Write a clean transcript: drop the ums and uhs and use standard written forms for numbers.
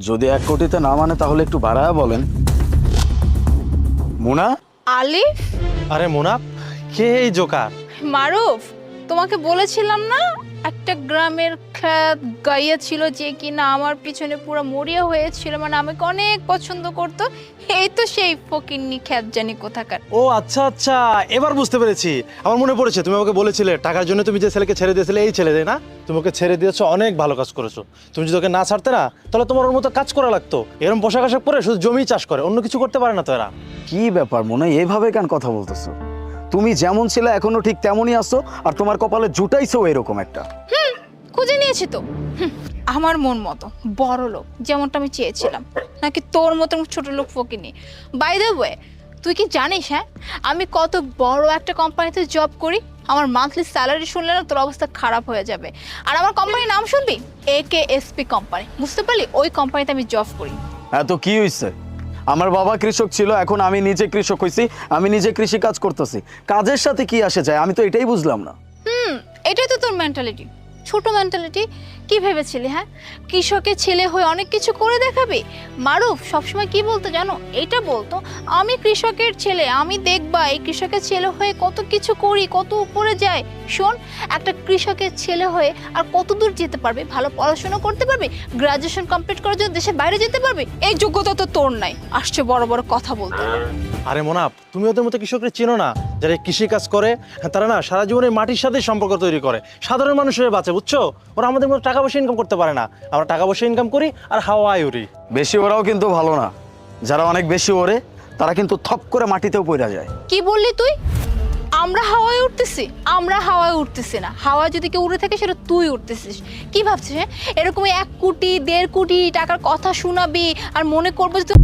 যদি 1 কোটিতে না মানে তাহলে একটু বাড়ায়া বলেন। মুনা, আলিফ, আরে মোনা, কে এই জোকার? মারুফ, তোমাকে বলেছিলাম না একটা গ্রামের খ্যাত গাইয়া ছিল যে কিনা আমার পিছনে পুরো মরিয়া হয়েছিল, মানে আমাকে অনেক পছন্দ করতো। এই তো সেই ফকিন্নি খ্যাত জানি কোথাকার। ও আচ্ছা আচ্ছা, এবার বুঝতে পেরেছি। আমার মনে পড়েছে, তুমি আমাকে বলেছিলে টাকার জন্য তুমি যে ছেলেকে ছেড়ে দিয়েছিলে, এই ছেলে না? তুমি ওকে ছেড়ে দিয়েছো, অনেক ভালো কাজ করেছো। তুমি যদি ওকে না ছাড়তে না, তাহলে তোমার ওর মতো কাজ করা লাগতো। এরকম পোশাক আশাক পরে শুধু জমি চাষ করে, অন্য কিছু করতে পারে না তো এরা। কি ব্যাপার মুনা, এইভাবে কেন কথা বলতেছো? তুমি যেমন ছিলে এখনো ঠিক তেমনই আছো, আর তোমার কপালে জুটাইছো এরকম একটা। খুঁজে নিয়েছি তো। আমার মন মতো বড় লোক যেমনটা আমি চেয়েছিলাম, নাকি তোর মতন ছোট লোক ফকিনি? বাই দ্য ওয়ে, তুই কি জানিস হ্যাঁ আমি কত বড় একটা কোম্পানিতে জব করি? আমার মান্থলি স্যালারি শুনলে না তোর অবস্থা খারাপ হয়ে যাবে। আর আমার কোম্পানির নাম শুনবি, AKSP কোম্পানি, বুঝতে পারলি? ওই কোম্পানিতে আমি জব করি। হ্যাঁ, তো কি হয়েছে? আমার বাবা কৃষক ছিল, এখন আমি নিজে কৃষক হয়েছি, আমি নিজে কৃষি কাজ করতেছি। কাজের সাথে কি আসে যায়? আমি তো এটাই বুঝলাম না। এটাই তো তোর মেন্টালিটি, ছোট মেন্টালিটি। কি ভেবেছিলি হ্যাঁ কৃষকের ছেলে হয়ে অনেক কিছু করে দেখাবি? মারুফ সবসময় কি বলতো জানো? এটা বলতো, আমি কৃষকের ছেলে, আমি দেখবা এই কৃষকের ছেলে হয়ে কত কিছু করি, কত উপরে যায়। শোন, একটা কৃষকের ছেলে হয়ে আর কত দূর যেতে পারবে? ভালো পড়াশোনা করতে পারবে, গ্রাজুয়েশন কমপ্লিট করার জন্য দেশের বাইরে যেতে পারবে। এই যোগ্যতা তো তোর নাই, আসছে বড় বড় কথা বলতে। আরে মোনা, তুমি ওদের মতো কৃষকরা চেনো না? যারা কৃষি কাজ করে তারা না সারা জীবনে মাটির সাথে সম্পর্ক তৈরি করে, সাধারণ মানুষের বাঁচে, বুঝছো? ওরা আমাদের মতো টাকা পয়সা ইনকাম করতে পারে না। আমরা টাকা পয়সা ইনকাম করি আর হাওয়ায় উড়ি। বেশি ওরাও কিন্তু ভালো না। যারা অনেক বেশি ওরে তারা কিন্তু থপ করে মাটিতেও পড়ে যায়। কি বললি তুই? আমরা হাওয়ায় উঠতেছি? আমরা হাওয়ায় উঠতেছি না। হাওয়ায় যদি কেউ উড়ে থাকে সেটা তুই উঠতেছিস। কি ভাবছিস হ্যাঁ এরকম 1 কোটি 1.5 কোটি টাকার কথা শোনাবি আর মনে করবো যে